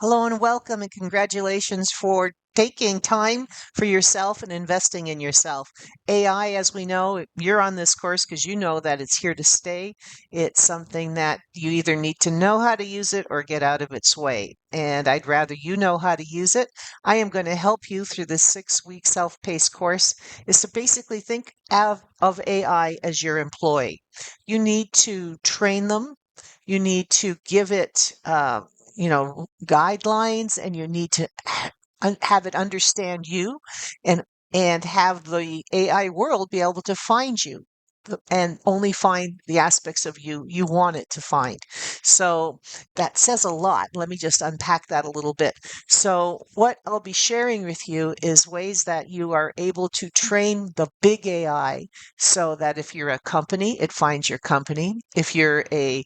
Hello and welcome, and congratulations for taking time for yourself and investing in yourself. AI, as we know, you're on this course because you know that it's here to stay. It's something that you either need to know how to use it or get out of its way. And I'd rather you know how to use it. I am going to help you through this 6-week self-paced course, is to basically think of AI as your employee. You need to train them. You need to give it guidelines, and you need to have it understand you, and have the AI world be able to find you, and only find the aspects of you you want it to find. So that says a lot. Let me just unpack that a little bit. So what I'll be sharing with you is ways that you are able to train the big AI, so that if you're a company, it finds your company. If you're a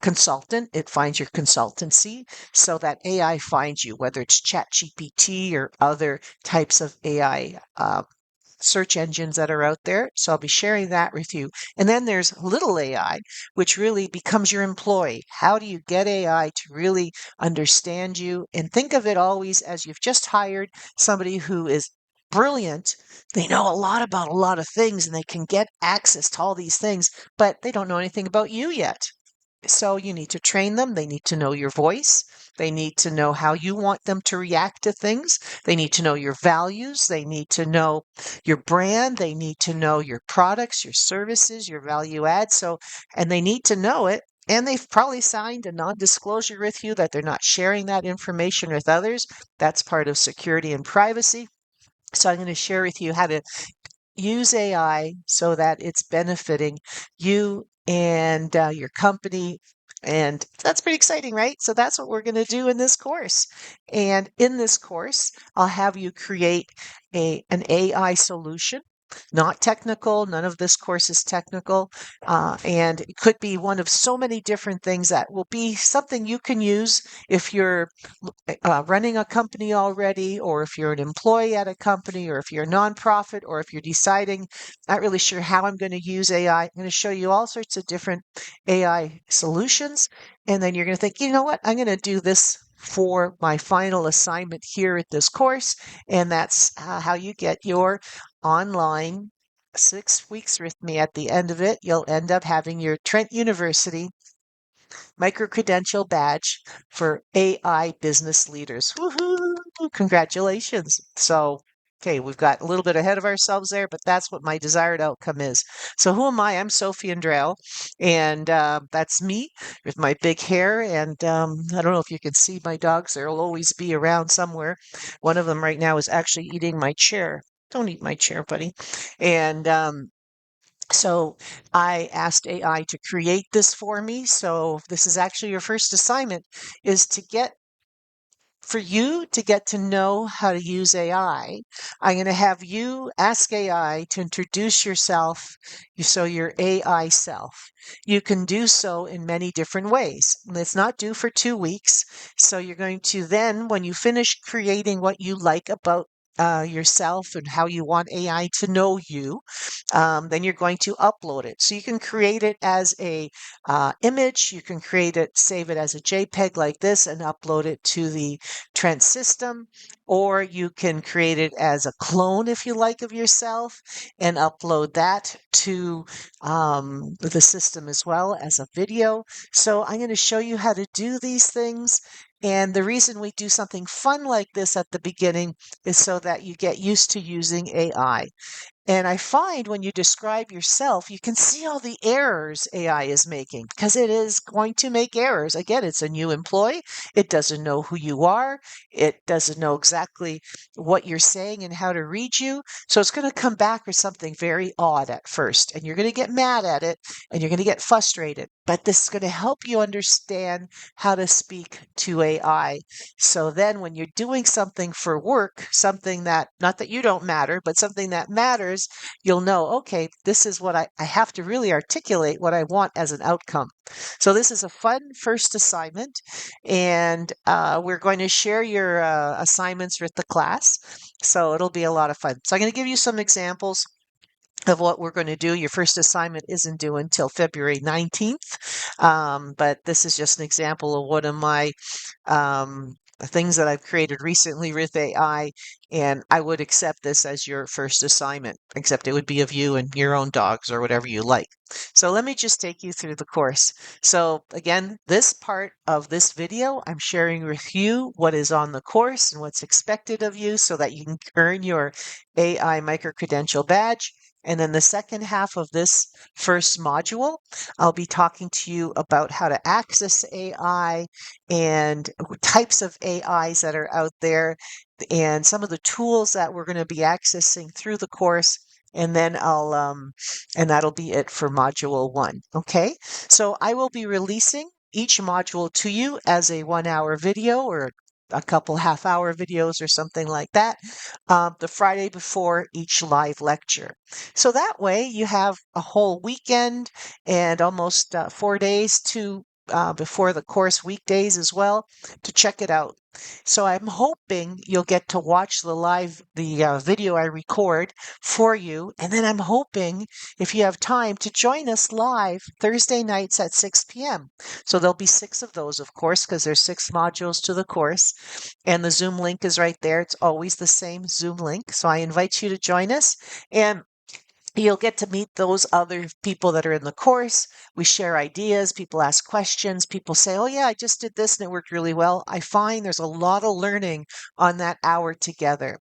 consultant, it finds your consultancy, so that AI finds you, whether it's ChatGPT or other types of AI search engines that are out there. So I'll be sharing that with you. And then there's little AI, which really becomes your employee. How do you get AI to really understand you? And think of it always as you've just hired somebody who is brilliant. They know a lot about a lot of things, and they can get access to all these things, but they don't know anything about you yet. So you need to train them. They need to know your voice. They need to know how you want them to react to things. They need to know your values. They need to know your brand. They need to know your products, your services, your value add. And they need to know it. And they've probably signed a non-disclosure with you that they're not sharing that information with others. That's part of security and privacy. So I'm going to share with you how to use AI so that it's benefiting you and your company. And that's pretty exciting, right? So that's what we're going to do in this course. And in this course, I'll have you create an AI solution. Not technical. None of this course is technical. And it could be one of so many different things that will be something you can use if you're running a company already, or if you're an employee at a company, or if you're a nonprofit, or if you're deciding, not really sure how I'm going to use AI. I'm going to show you all sorts of different AI solutions. And then you're going to think, you know what? I'm going to do this for my final assignment here at this course. And that's how you get your online 6 weeks with me. At the end of it, you'll end up having your Trent University Micro-credential Badge for AI business leaders. Woohoo! Congratulations. So, okay, we've got a little bit ahead of ourselves there, but that's what my desired outcome is. So, who am I? I'm Sophie Andrael, and that's me with my big hair. And I don't know if you can see my dogs. They'll always be around somewhere. One of them right now is actually eating my chair. Don't eat my chair, buddy. And so I asked AI to create this for me. So this is actually your first assignment, is for you to get to know how to use AI. I'm going to have you ask AI to introduce yourself, so your AI self. You can do so in many different ways. It's not due for 2 weeks. So you're going to then, when you finish creating what you like about yourself and how you want AI to know you, then you're going to upload it. So you can create it as a image. You can create it, save it as a JPEG like this, and upload it to the Trent system. Or you can create it as a clone, if you like, of yourself, and upload that to the system as well as a video. So I'm going to show you how to do these things. And the reason we do something fun like this at the beginning is so that you get used to using AI. And I find when you describe yourself, you can see all the errors AI is making, because it is going to make errors. Again, it's a new employee. It doesn't know who you are. It doesn't know exactly what you're saying and how to read you. So it's going to come back with something very odd at first, and you're going to get mad at it, and you're going to get frustrated. But this is going to help you understand how to speak to AI. So then when you're doing something for work, something that, not that you don't matter, but something that matters, you'll know, okay, this is what I have to really articulate what I want as an outcome. So this is a fun first assignment, and we're going to share your assignments with the class. So it'll be a lot of fun. So I'm going to give you some examples of what we're going to do. Your first assignment isn't due until February 19th, but this is just an example of one of my things that I've created recently with AI, and I would accept this as your first assignment, except it would be of you and your own dogs or whatever you like. So let me just take you through the course. So again, this part of this video, I'm sharing with you what is on the course and what's expected of you so that you can earn your AI Micro-credential Badge. And then the second half of this first module, I'll be talking to you about how to access AI and types of AIs that are out there and some of the tools that we're going to be accessing through the course. And then and that'll be it for module 1. Okay. So I will be releasing each module to you as a 1-hour video or a couple half-hour videos or something like that, the Friday before each live lecture. So that way you have a whole weekend and almost 4 days to before the course, weekdays as well, to check it out. So I'm hoping you'll get to watch the video I record for you. And then I'm hoping, if you have time, to join us live Thursday nights at 6 p.m. So there'll be 6 of those, of course, because there's 6 modules to the course. And the Zoom link is right there. It's always the same Zoom link. So I invite you to join us. And you'll get to meet those other people that are in the course. We share ideas. People ask questions. People say, oh, yeah, I just did this and it worked really well. I find there's a lot of learning on that hour together.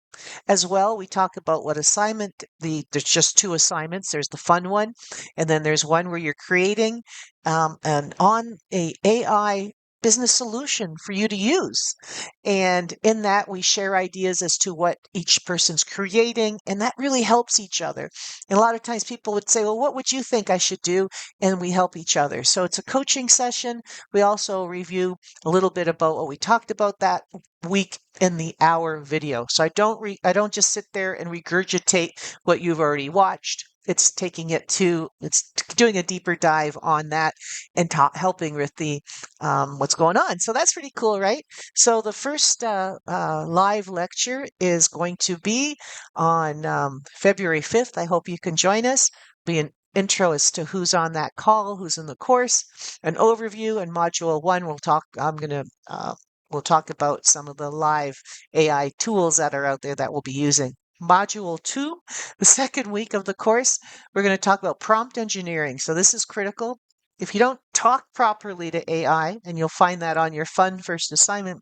As well, we talk about what assignment, there's just 2 assignments. There's the fun one, and then there's one where you're creating an on a AI business solution for you to use. And in that, we share ideas as to what each person's creating, and that really helps each other. And a lot of times people would say, well, what would you think I should do? And we help each other. So it's a coaching session. We also review a little bit about what we talked about that week in the hour video. So I don't just sit there and regurgitate what you've already watched. It's doing a deeper dive on that and helping with the what's going on. So that's pretty cool, right? So the first live lecture is going to be on February 5th. I hope you can join us. Be an intro as to who's on that call, who's in the course, an overview, and module 1 we'll talk about some of the live AI tools that are out there that we'll be using. Module 2, the second week of the course, we're going to talk about prompt engineering. So this is critical. If you don't talk properly to AI, and you'll find that on your fun first assignment,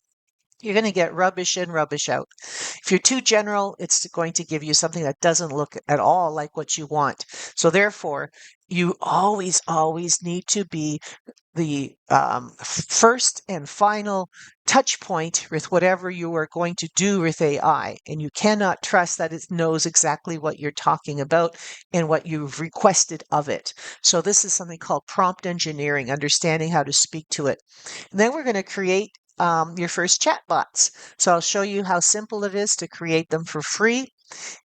you're going to get rubbish in, rubbish out. If you're too general, it's going to give you something that doesn't look at all like what you want. So therefore, you always, always need to be the first and final touch point with whatever you are going to do with AI. And you cannot trust that it knows exactly what you're talking about and what you've requested of it. So this is something called prompt engineering, understanding how to speak to it. And then we're going to create your first chatbots. So I'll show you how simple it is to create them for free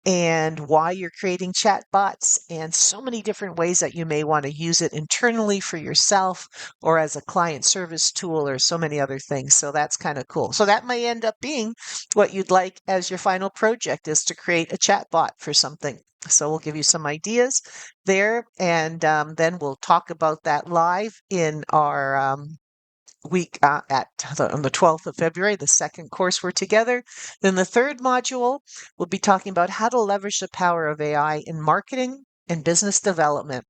and why you're creating chatbots and so many different ways that you may want to use it internally for yourself or as a client service tool or so many other things. So that's kind of cool. So that may end up being what you'd like as your final project, is to create a chatbot for something. So we'll give you some ideas there, and then we'll talk about that live in our week on the 12th of February, the second course we're together. Then the third module, we'll be talking about how to leverage the power of AI in marketing and business development.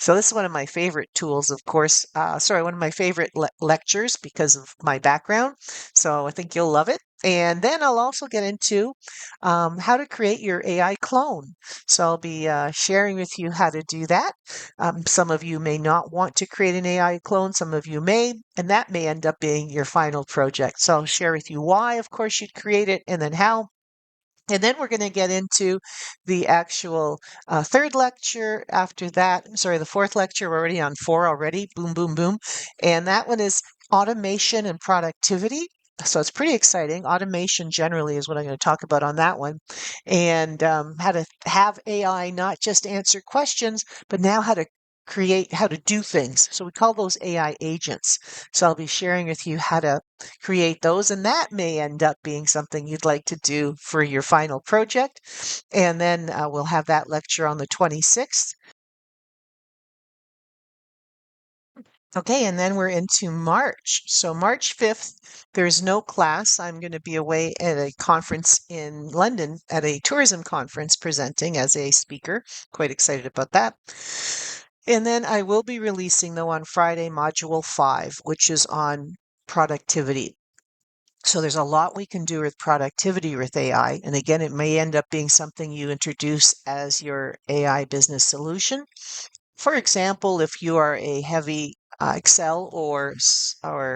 So this is one of my favorite tools, of course. One of my favorite lectures because of my background. So I think you'll love it. And then I'll also get into how to create your AI clone. So I'll be sharing with you how to do that. Some of you may not want to create an AI clone, some of you may, and that may end up being your final project. So I'll share with you why, of course, you'd create it and then how. And then we're going to get into the actual third lecture after that. Sorry, the fourth lecture. We're already on 4 already. Boom, boom, boom. And that one is automation and productivity. So it's pretty exciting. Automation generally is what I'm going to talk about on that one. And how to have AI not just answer questions, but now how to do things. So we call those AI agents. So I'll be sharing with you how to create those, and that may end up being something you'd like to do for your final project. And then we'll have that lecture on the 26th. Okay, and then we're into March. So March 5th, there's no class. I'm going to be away at a conference in London at a tourism conference presenting as a speaker. Quite excited about that. And then I will be releasing, though, on Friday, Module 5, which is on productivity. So there's a lot we can do with productivity with AI. And again, it may end up being something you introduce as your AI business solution. For example, if you are a heavy Excel or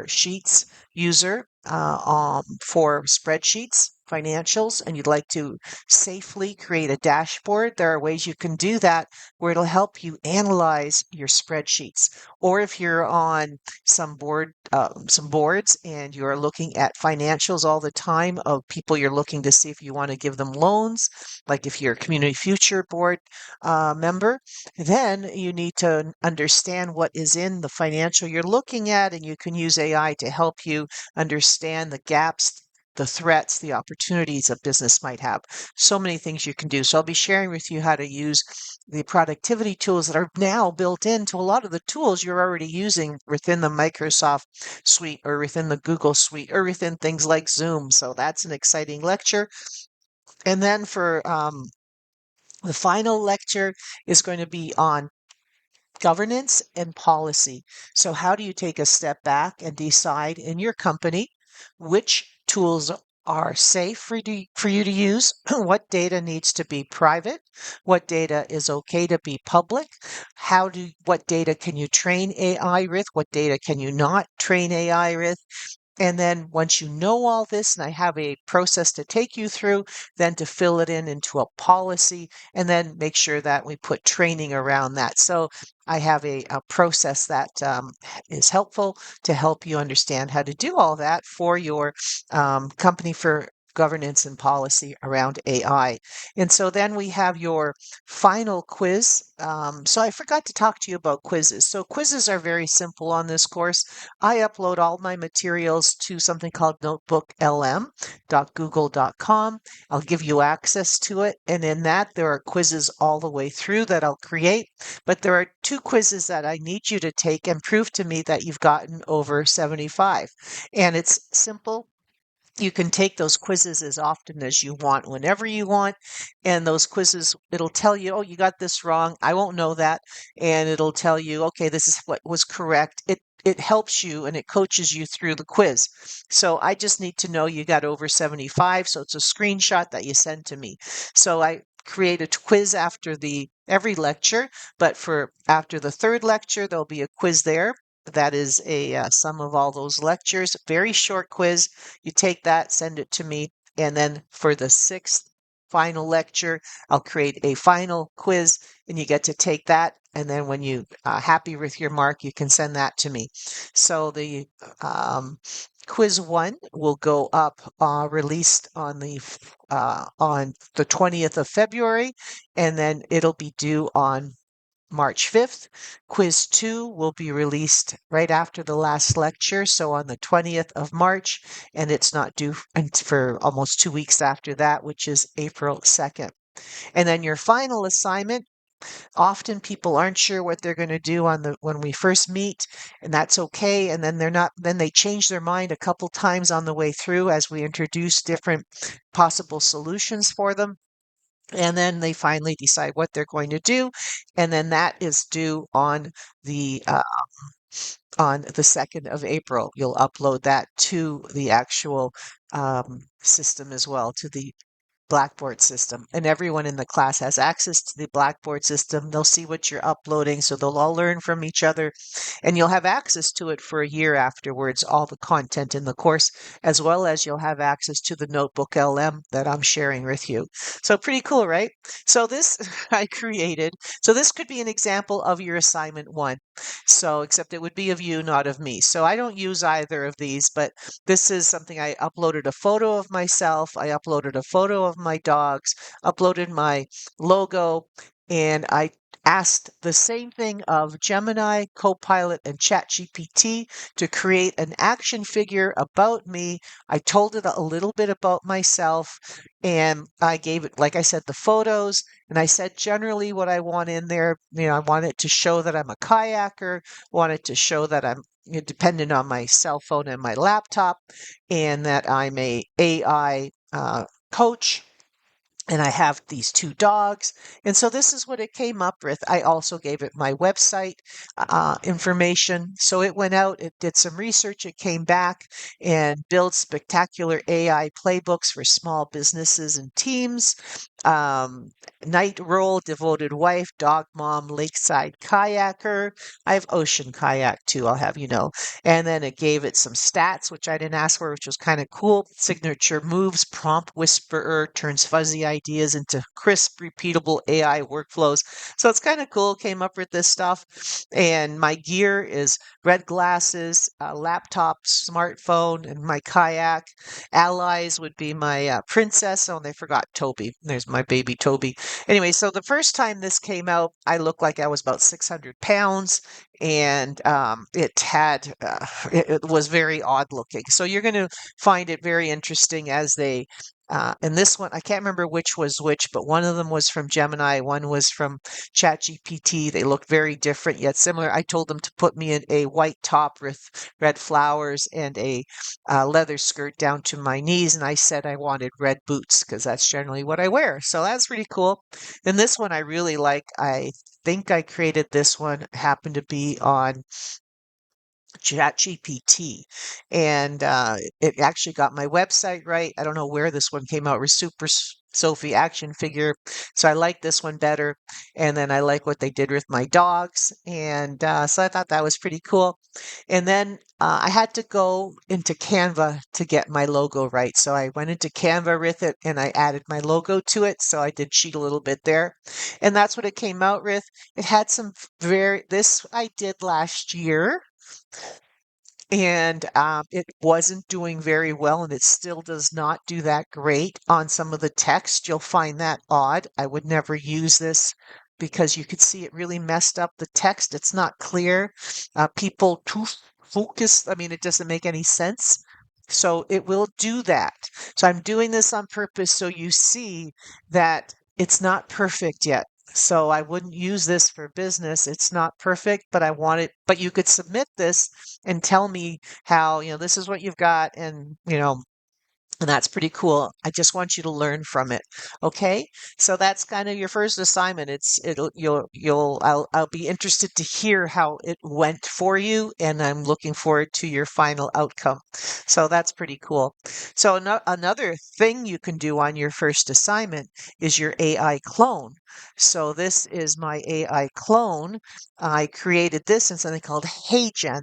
Sheets user for spreadsheets, financials, and you'd like to safely create a dashboard, there are ways you can do that where it'll help you analyze your spreadsheets. Or if you're on some boards and you're looking at financials all the time of people you're looking to see if you want to give them loans, like if you're a Community Future Board member, then you need to understand what is in the financial you're looking at, and you can use AI to help you understand the gaps, the threats, the opportunities a business might have. So many things you can do. So I'll be sharing with you how to use the productivity tools that are now built into a lot of the tools you're already using within the Microsoft suite or within the Google suite or within things like Zoom. So that's an exciting lecture. And then for the final lecture is going to be on governance and policy. So, how do you take a step back and decide in your company which tools are safe for you to use? What data needs to be private? What data is okay to be public? What data can you train AI with? What data can you not train AI with? And then once you know all this, and I have a process to take you through, then to fill it in into a policy, and then make sure that we put training around that. So I have a process that is helpful to help you understand how to do all that for your company for governance and policy around AI. And so then we have your final quiz. So I forgot to talk to you about quizzes. So quizzes are very simple on this course. I upload all my materials to something called notebooklm.google.com. I'll give you access to it. And in that, there are quizzes all the way through that I'll create. But there are two quizzes that I need you to take and prove to me that you've gotten over 75. And it's simple. You can take those quizzes as often as you want, whenever you want. And those quizzes, it'll tell you, oh, you got this wrong. I won't know that. And it'll tell you, okay, this is what was correct. It helps you and it coaches you through the quiz. So I just need to know you got over 75. So it's a screenshot that you send to me. So I create a quiz after every lecture, but for after the third lecture, there'll be a quiz there. That is a sum of all those lectures. Very short quiz. You take that, send it to me, and then for the sixth final lecture, I'll create a final quiz, and you get to take that. And then when you happy with your mark, you can send that to me. So the quiz one will go up released on the 20th of February, and then it'll be due on March 5th. Quiz 2 will be released right after the last lecture, so on the 20th of March, and it's not due for almost 2 weeks after that, which is April 2nd. And then your final assignment, often people aren't sure what they're going to do when we first meet, and that's okay. And then then they change their mind a couple times on the way through as we introduce different possible solutions for them. And then they finally decide what they're going to do, and then that is due on the 2nd of April. You'll upload that to the actual system as well, to the Blackboard system. And everyone in the class has access to the Blackboard system. They'll see what you're uploading, so they'll all learn from each other. And you'll have access to it for a year afterwards, all the content in the course, as well as you'll have access to the Notebook LM that I'm sharing with you. So pretty cool, right? So this I created. So this could be an example of your assignment one. So except it would be of you, not of me. So I don't use either of these, but this is something I uploaded a photo of myself. I uploaded a photo of my dogs, uploaded my logo, and I asked the same thing of Gemini, Copilot, and ChatGPT to create an action figure about me. I told it a little bit about myself, and I gave it, like I said, the photos, and I said generally what I want in there. I want it to show that I'm a kayaker, want it to show that I'm dependent on my cell phone and my laptop, and that I'm a AI coach, and I have these two dogs. And so this is what it came up with. I also gave it my website information. So it went out, it did some research, it came back and built spectacular AI playbooks for small businesses and teams. Night role, devoted wife, dog mom, lakeside kayaker. I have ocean kayak too, I'll have you know. And then it gave it some stats, which I didn't ask for, which was kind of cool. Signature moves, prompt whisperer, turns fuzzy ideas into crisp, repeatable AI workflows. So it's kind of cool. Came up with this stuff. And my gear is red glasses, laptop, smartphone, and my kayak. Allies would be my princess. Oh, and they forgot Toby. There's my baby Toby. Anyway, so the first time this came out, I looked like I was about 600 pounds, and it was very odd looking. So you're going to find it very interesting as they. And this one, I can't remember which was which, but one of them was from Gemini, one was from ChatGPT. They looked very different yet similar. I told them to put me in a white top with red flowers and a leather skirt down to my knees, and I said I wanted red boots because that's generally what I wear. So that's pretty cool. Then this one I really like. I think I created this one, happened to be on ChatGPT, and it actually got my website right. I don't know where this one came out. It was Super Sophie action figure, so I like this one better. And then I like what they did with my dogs, and so I thought that was pretty cool. And then I had to go into Canva to get my logo right, so I went into Canva with it, and I added my logo to it. So I did cheat a little bit there, and that's what it came out with. It had some very. This I did last year, and it wasn't doing very well, and it still does not do that great on some of the text. You'll find that odd. I would never use this because you could see it really messed up the text. It's not clear. People too focused. I mean, it doesn't make any sense. So it will do that. So I'm doing this on purpose so you see that it's not perfect yet. So I wouldn't use this for business. It's not perfect, but I want it. But you could submit this and tell me how, this is what you've got, and that's pretty cool. I just want you to learn from it. Okay? So that's kind of your first assignment. I'll be interested to hear how it went for you, and I'm looking forward to your final outcome. So that's pretty cool. So another thing you can do on your first assignment is your AI clone. So this is my AI clone. I created this in something called HeyGen.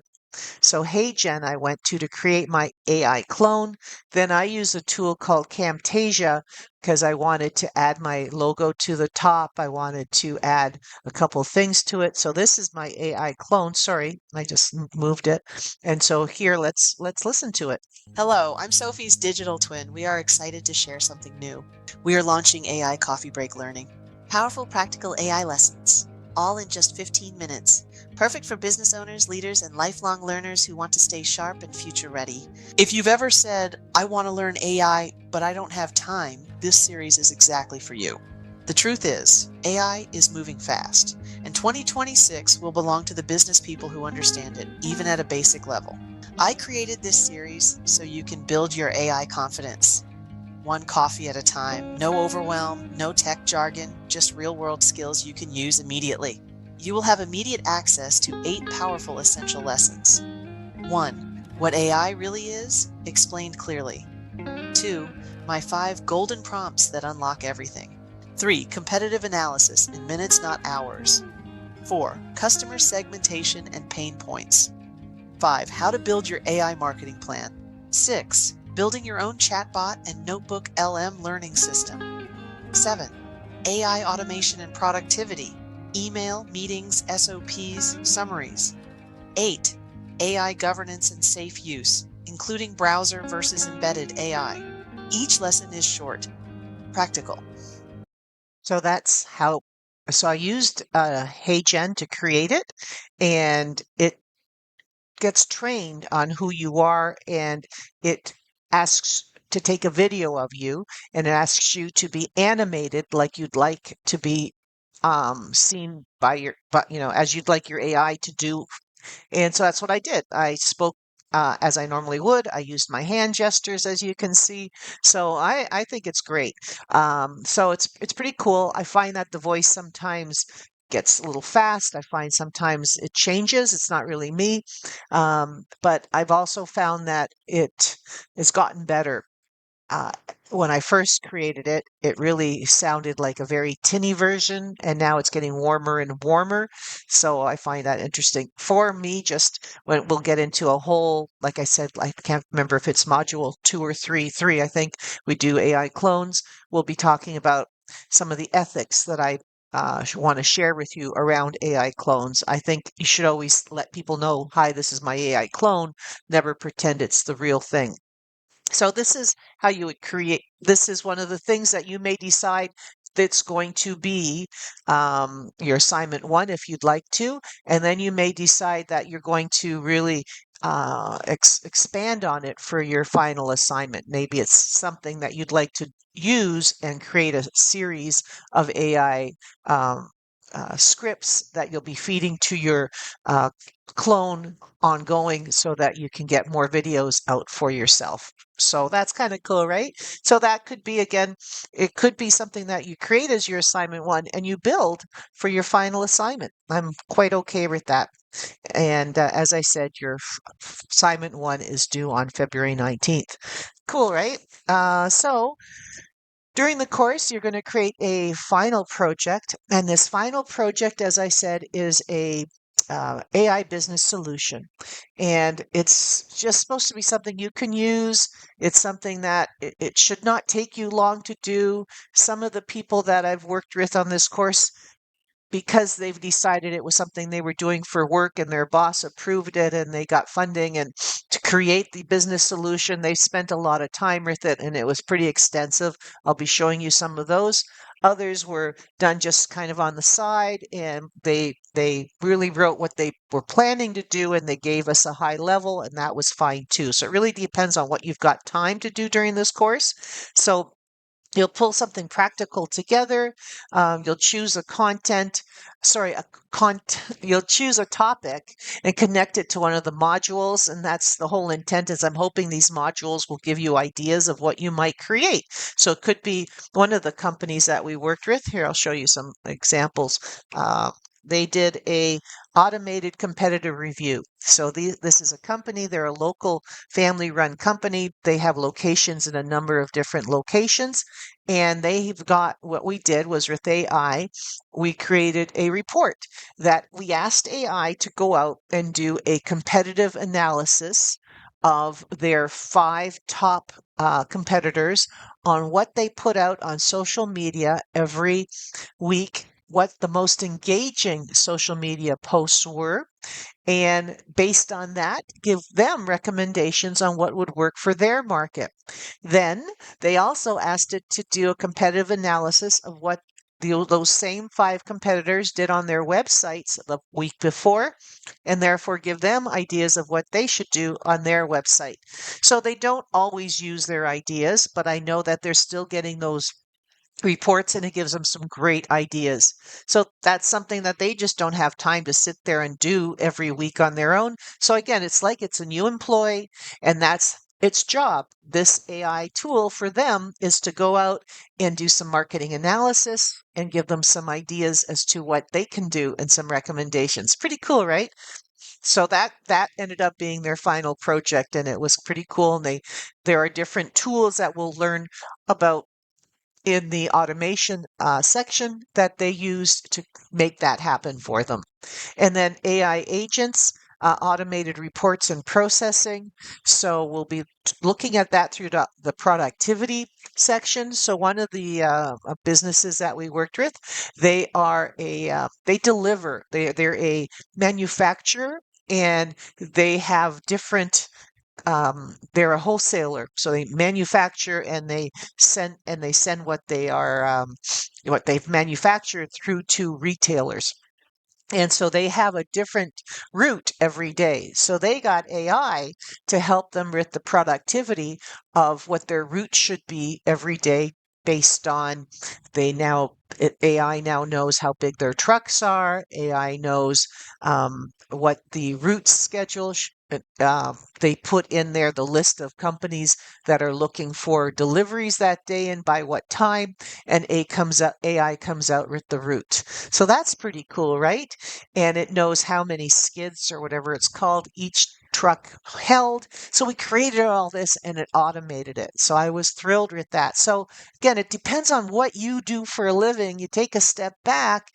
So HeyGen I went to create my AI clone. Then I use a tool called Camtasia because I wanted to add my logo to the top. I wanted to add a couple things to it. So this is my AI clone. Sorry, I just moved it. And so here, let's listen to it. Hello, I'm Sophie's digital twin. We are excited to share something new. We are launching AI Coffee Break Learning. Powerful, practical AI lessons, all in just 15 minutes. Perfect for business owners, leaders, and lifelong learners who want to stay sharp and future ready. If you've ever said, I want to learn AI, but I don't have time, this series is exactly for you. The truth is, AI is moving fast, and 2026 will belong to the business people who understand it, even at a basic level. I created this series so you can build your AI confidence. One coffee at a time, no overwhelm, no tech jargon, just real-world skills you can use immediately. You will have immediate access to 8 powerful essential lessons. 1. What AI really is, explained clearly. 2. My 5 golden prompts that unlock everything. 3. Competitive analysis in minutes, not hours. 4. Customer segmentation and pain points. 5. How to build your AI marketing plan. 6. Building your own chatbot and notebook LM learning system. 7. AI automation and productivity. Email, meetings, SOPs, summaries. 8. AI governance and safe use, including browser versus embedded AI. Each lesson is short, practical. So that's how So I used HeyGen to create it, and it gets trained on who you are, and it asks to take a video of you, and it asks you to be animated like you'd like to be seen by but as you'd like your AI to do. And so that's what I did. I spoke as I normally would. I used my hand gestures, as you can see. So I think it's great. So it's pretty cool. I find that the voice sometimes gets a little fast. I find sometimes it changes. It's not really me. But I've also found that it has gotten better. Uh, when I first created it, it really sounded like a very tinny version, and now it's getting warmer and warmer. So I find that interesting. For me, just when we'll get into a whole, like I said, I can't remember if it's module 2 or 3, I think we do AI clones. We'll be talking about some of the ethics that I want to share with you around AI clones. I think you should always let people know, hi, this is my AI clone. Never pretend it's the real thing. So this is how you would create. This is one of the things that you may decide that's going to be your assignment one if you'd like to, and then you may decide that you're going to really expand on it for your final assignment. Maybe it's something that you'd like to use and create a series of AI scripts that you'll be feeding to your uh, clone ongoing so that you can get more videos out for yourself. So that's kind of cool, right? So that could be, again, it could be something that you create as your assignment one and you build for your final assignment. I'm quite okay with that. And as I said, your assignment one is due on February 19th. Cool, right? So during the course, you're going to create a final project. And this final project, as I said, is a AI business solution. And it's just supposed to be something you can use. It's something that it should not take you long to do. Some of the people that I've worked with on this course, because they've decided it was something they were doing for work and their boss approved it and they got funding and to create the business solution, they spent a lot of time with it and it was pretty extensive. I'll be showing you some of those. Others were done just kind of on the side, and they really wrote what they were planning to do and they gave us a high level, and that was fine too. So it really depends on what you've got time to do during this course. So you'll pull something practical together. You'll choose a content, sorry, you'll choose a topic and connect it to one of the modules. And that's the whole intent is I'm hoping these modules will give you ideas of what you might create. So it could be one of the companies that we worked with. Here, I'll show you some examples. They did a automated competitive review. So this is a company. They're a local family-run company. They have locations in a number of different locations. And they've got what we did was with AI, we created a report that we asked AI to go out and do a competitive analysis of their 5 top competitors on what they put out on social media every week, what the most engaging social media posts were, and based on that, give them recommendations on what would work for their market. Then they also asked it to do a competitive analysis of what those same 5 competitors did on their websites the week before, and therefore give them ideas of what they should do on their website. So they don't always use their ideas, but I know that they're still getting those reports and it gives them some great ideas. So that's something that they just don't have time to sit there and do every week on their own. So again, it's like it's a new employee and that's its job. This AI tool for them is to go out and do some marketing analysis and give them some ideas as to what they can do and some recommendations. Pretty cool, right? So that ended up being their final project and it was pretty cool. And there are different tools that we'll learn about in the automation section that they used to make that happen for them. And then AI agents, automated reports and processing. So we'll be looking at that through the productivity section. So one of the businesses that we worked with, they are they deliver. They're a manufacturer and they have different they're a wholesaler, so they manufacture and they send what they are what they've manufactured through to retailers. And so they have a different route every day. So they got AI to help them with the productivity of what their route should be every day based on AI now knows how big their trucks are. AI knows what the route schedule they put in there the list of companies that are looking for deliveries that day and by what time, and AI comes out with the route. So that's pretty cool, right? And it knows how many skids or whatever it's called each truck held. So we created all this and it automated it. So I was thrilled with that. So again, it depends on what you do for a living. You take a step back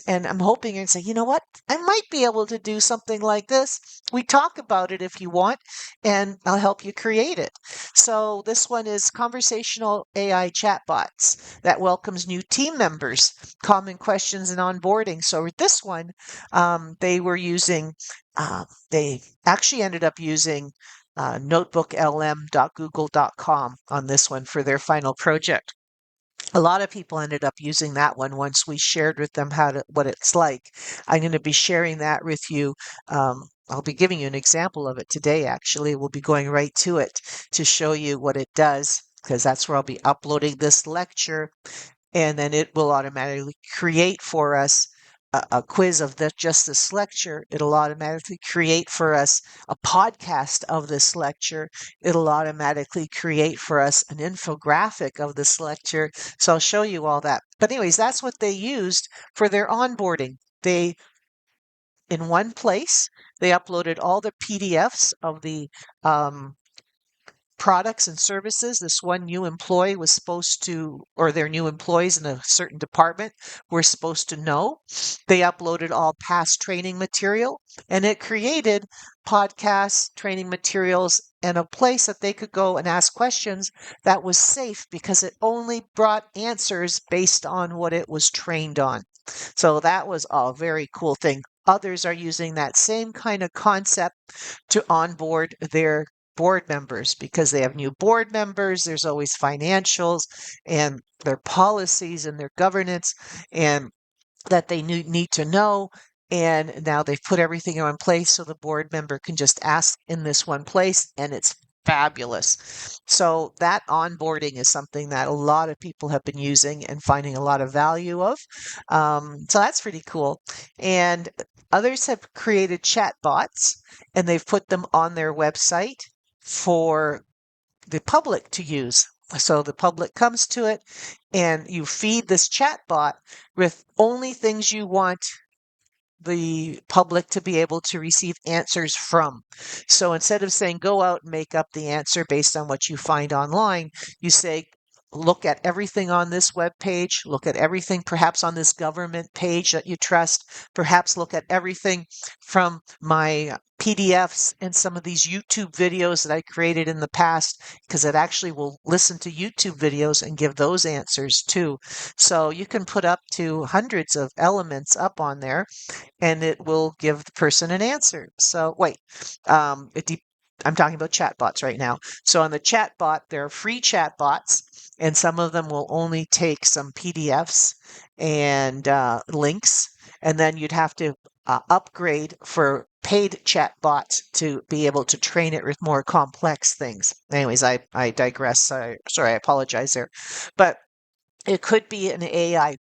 and I'm hoping you're going to say, you know what? I might be able to do something like this. We talk about it if you want, and I'll help you create it. So this one is conversational AI chatbots that welcomes new team members, common questions and onboarding. So with this one, they were using, they actually ended up using notebooklm.google.com on this one for their final project. A lot of people ended up using that one once we shared with them what it's like. I'm going to be sharing that with you. I'll be giving you an example of it today, actually. We'll be going right to it to show you what it does, because that's where I'll be uploading this lecture, and then it will automatically create for us a quiz of just this lecture. It'll automatically create for us a podcast of this lecture. It'll automatically create for us an infographic of this lecture. So I'll show you all that. But anyways, that's what they used for their onboarding. They, in one place, they uploaded all the PDFs of the products and services this one new employee was supposed to, or their new employees in a certain department were supposed to know. They uploaded all past training material, and it created podcasts, training materials, and a place that they could go and ask questions that was safe because it only brought answers based on what it was trained on. So that was a very cool thing. Others are using that same kind of concept to onboard their board members because they have new board members. There's always financials and their policies and their governance and that they need to know. And now they've put everything in one place so the board member can just ask in this one place, and it's fabulous. So that onboarding is something that a lot of people have been using and finding a lot of value of. So that's pretty cool. And others have created chat bots and they've put them on their website for the public to use. So the public comes to it and you feed this chat bot with only things you want the public to be able to receive answers from. So instead of saying, go out and make up the answer based on what you find online, you say, look at everything on this web page, look at everything perhaps on this government page that you trust, perhaps look at everything from my PDFs and some of these YouTube videos that I created in the past, because it actually will listen to YouTube videos and give those answers too. So you can put up to hundreds of elements up on there and it will give the person an answer. So wait, I'm talking about chatbots right now. So on the chatbot, there are free chatbots, and some of them will only take some PDFs and links, and then you'd have to upgrade for paid chatbots to be able to train it with more complex things. Anyways, I digress. Sorry, I apologize there. But it could be an AI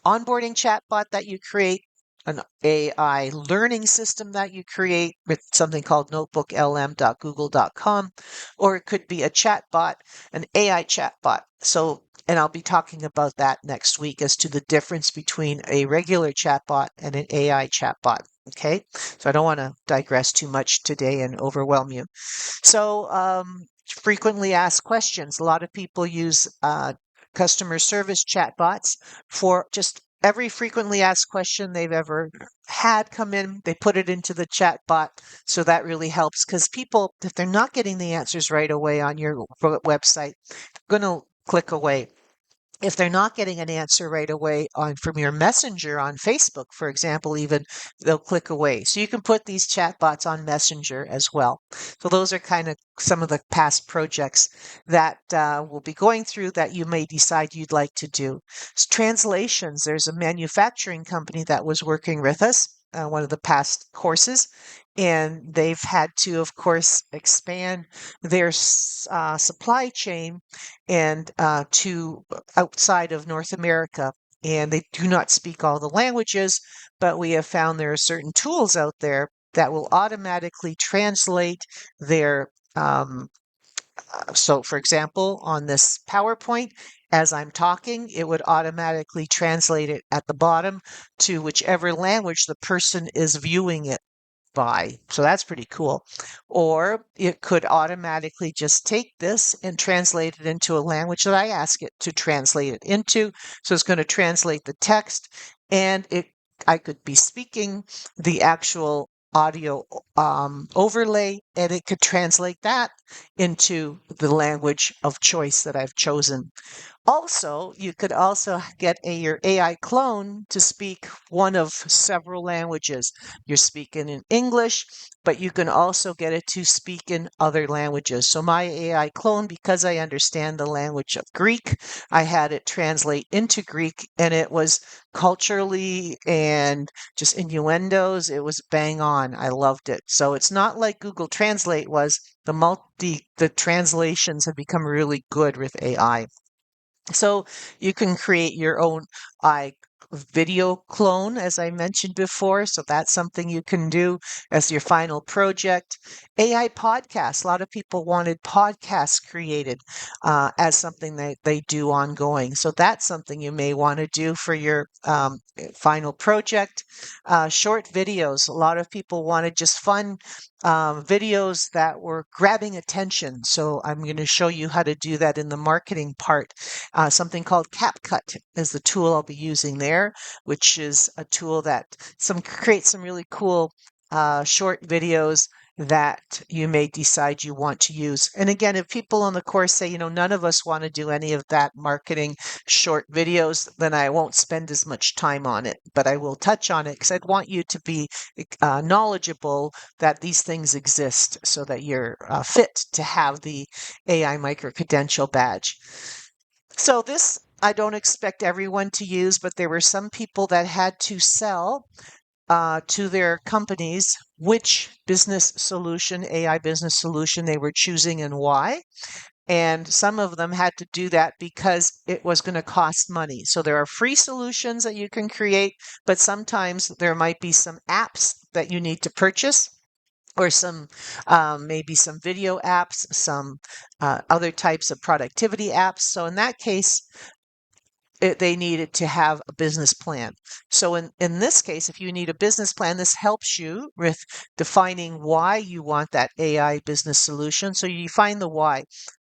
onboarding chatbot that you create, an AI learning system that you create with something called notebooklm.google.com, or it could be a chatbot, an AI chatbot. So, and I'll be talking about that next week as to the difference between a regular chatbot and an AI chatbot. Okay, so I don't want to digress too much today and overwhelm you. So, frequently asked questions. A lot of people use customer service chatbots for just every frequently asked question they've ever had come in. They put it into the chatbot. So that really helps because people, if they're not getting the answers right away on your website, they're going to click away. If they're not getting an answer right away on from your messenger on Facebook, for example, even they'll click away. So you can put these chatbots on Messenger as well. So those are kind of some of the past projects that we'll be going through that you may decide you'd like to do. Translations. There's a manufacturing company that was working with us, one of the past courses, and they've had to, of course, expand their supply chain and to outside of North America. And they do not speak all the languages, but we have found there are certain tools out there that will automatically translate their. So, for example, on this PowerPoint, as I'm talking, it would automatically translate it at the bottom to whichever language the person is viewing it by. So that's pretty cool. Or it could automatically just take this and translate it into a language that I ask it to translate it into. So it's going to translate the text, and I could be speaking the actual audio overlay, and it could translate that into the language of choice that I've chosen. Also, you could also get your AI clone to speak one of several languages. You're speaking in English, but you can also get it to speak in other languages. So my AI clone, because I understand the language of Greek, I had it translate into Greek, and it was culturally and just innuendos. It was bang on. I loved it. So it's not like Google Translate was. The translations have become really good with AI. So you can create your own I video clone, as I mentioned before. So that's something you can do as your final project. AI podcasts. A lot of people wanted podcasts created as something that they do ongoing. So that's something you may want to do for your final project. Short videos. A lot of people wanted just fun videos that were grabbing attention. So I'm going to show you how to do that in the marketing part. Something called CapCut is the tool I'll be using there, which is a tool that creates some really cool short videos that you may decide you want to use. And again, if people on the course say, none of us want to do any of that marketing short videos, then I won't spend as much time on it. But I will touch on it because I'd want you to be knowledgeable that these things exist so that you're fit to have the AI Micro-credential Badge. So this I don't expect everyone to use, but there were some people that had to sell to their companies which business solution, AI business solution they were choosing and why. And some of them had to do that because it was going to cost money. So there are free solutions that you can create, but sometimes there might be some apps that you need to purchase, or some maybe some video apps, some other types of productivity apps. So in that case, they needed to have a business plan. So in this case, if you need a business plan, this helps you with defining why you want that AI business solution. So you define the why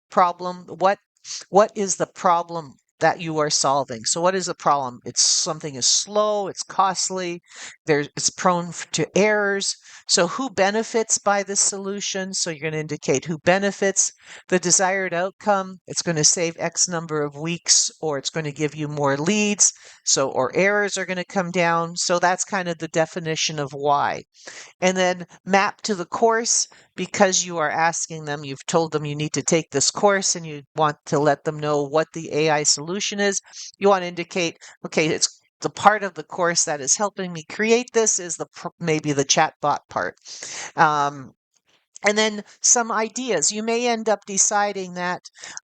problem. What is the problem that you are solving? So what is the problem? It's something is slow, it's costly, it's prone to errors. So who benefits by this solution? So you're going to indicate who benefits. The desired outcome, it's going to save X number of weeks, or it's going to give you more leads. So, or errors are going to come down. So that's kind of the definition of why. And then map to the course, because you are asking them, you've told them you need to take this course and you want to let them know what the AI solution is. You want to indicate, okay, it's the part of the course that is helping me create this is maybe the chatbot part. And then some ideas. You may end up deciding that,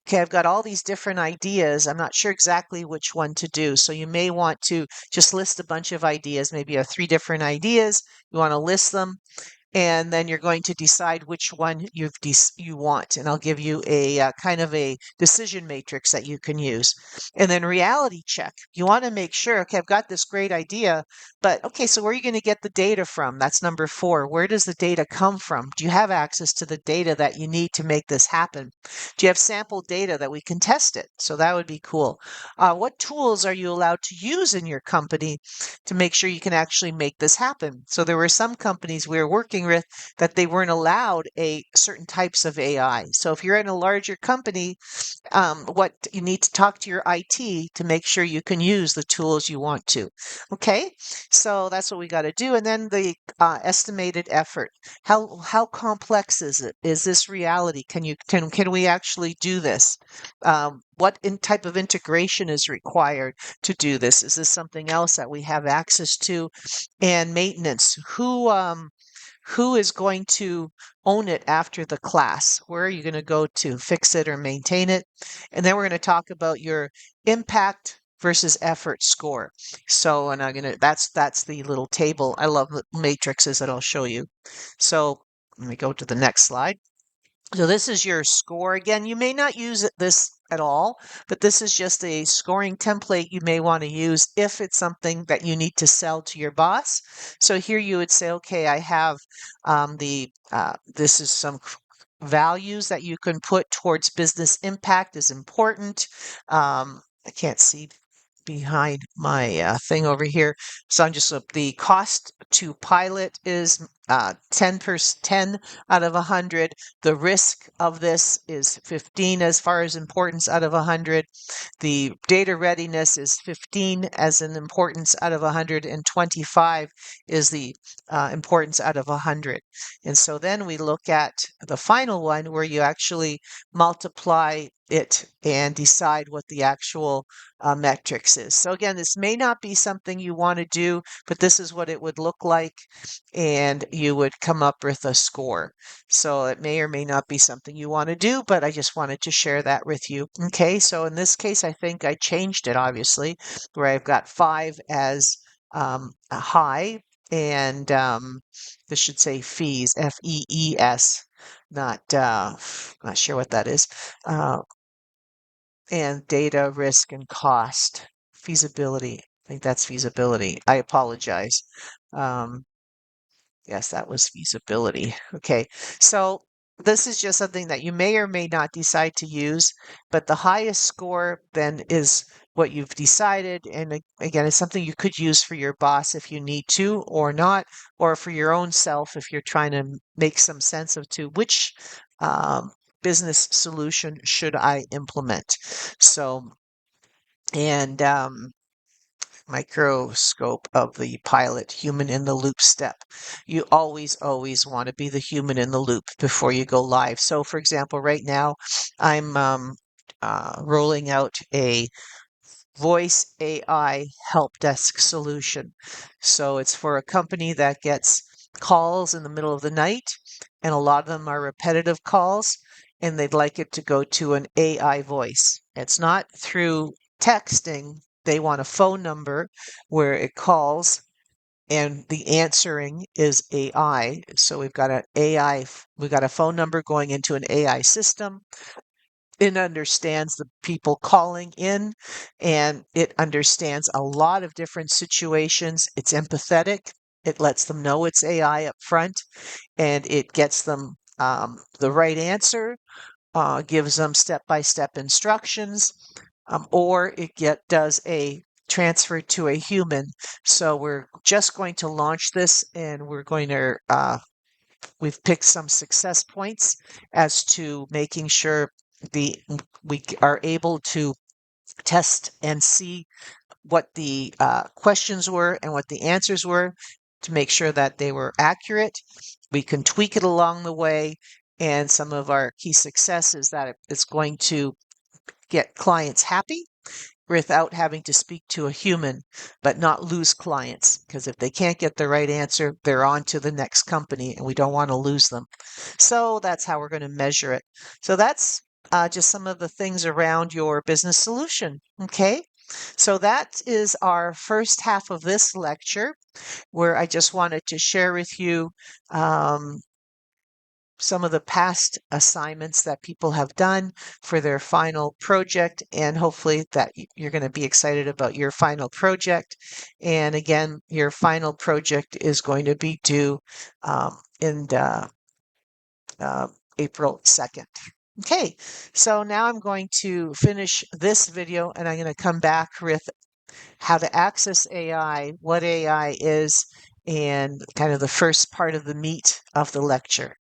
okay, I've got all these different ideas. I'm not sure exactly which one to do. So you may want to just list a bunch of ideas. Maybe you have 3 different ideas. You want to list them, and then you're going to decide which one you want. And I'll give you a kind of a decision matrix that you can use. And then reality check. You want to make sure, okay, I've got this great idea, but okay, so where are you going to get the data from? That's number 4. Where does the data come from? Do you have access to the data that you need to make this happen? Do you have sample data that we can test it? So that would be cool. What tools are you allowed to use in your company to make sure you can actually make this happen? So there were some companies we were working working with that they weren't allowed a certain types of AI. So if you're in a larger company, what you need to talk to your IT to make sure you can use the tools you want to. Okay, so that's what we got to do. And then the estimated effort. How complex is it? Is this reality? Can we actually do this? What type of integration is required to do this? Is this something else that we have access to? And maintenance. Who is going to own it after the class? Where are you going to go to fix it or maintain it? And then we're going to talk about your impact versus effort score. So, and I'm going to, that's the little table. I love the matrices that I'll show you. So let me go to the next slide. So this is your score. Again, you may not use this at all, but this is just a scoring template you may want to use if it's something that you need to sell to your boss. So here you would say, okay, I have this is some values that you can put towards business impact is important. I can't see behind my thing over here. So I'm just the cost to pilot is 10 out of 100. The risk of this is 15 as far as importance out of 100. The data readiness is 15 as an importance out of 100, and 25 is the importance out of 100. And so then we look at the final one where you actually multiply it and decide what the actual metrics is. So again, this may not be something you want to do, but this is what it would look like, and you would come up with a score. So it may or may not be something you want to do, but I just wanted to share that with you. Okay, so in this case, I think I changed it, obviously, where I've got 5 as a high, and this should say fees, FEES, not sure what that is. And data, risk, and cost. Feasibility. I think that's feasibility. I apologize. Um, yes, that was feasibility. Okay, so this is just something that you may or may not decide to use, but the highest score then is what you've decided. And again, it's something you could use for your boss if you need to or not, or for your own self if you're trying to make some sense of to which business solution should I implement. So, and microscope of the pilot, human in the loop step. You always want to be the human in the loop before you go live. So, for example, right now I'm rolling out a voice AI help desk solution. So it's for a company that gets calls in the middle of the night, and a lot of them are repetitive calls, and they'd like it to go to an AI voice. It's not through texting. They want a phone number where it calls and the answering is AI. So we've got we've got a phone number going into an AI system. It understands the people calling in, and it understands a lot of different situations. It's empathetic. It lets them know it's AI up front, and it gets them the right answer, gives them step-by-step instructions, or does a transfer to a human. So we're just going to launch this, and we're going to we've picked some success points as to making sure we are able to test and see what the questions were and what the answers were to make sure that they were accurate. We can tweak it along the way, and some of our key success is that it's going to get clients happy without having to speak to a human, but not lose clients. Because if they can't get the right answer, they're on to the next company, and we don't want to lose them. So that's how we're going to measure it. So that's just some of the things around your business solution. Okay. So that is our first half of this lecture, where I just wanted to share with you some of the past assignments that people have done for their final project, and hopefully that you're going to be excited about your final project. And again, your final project is going to be due in April 2nd. Okay, so now I'm going to finish this video, and I'm going to come back with how to access AI, what AI is, and kind of the first part of the meat of the lecture.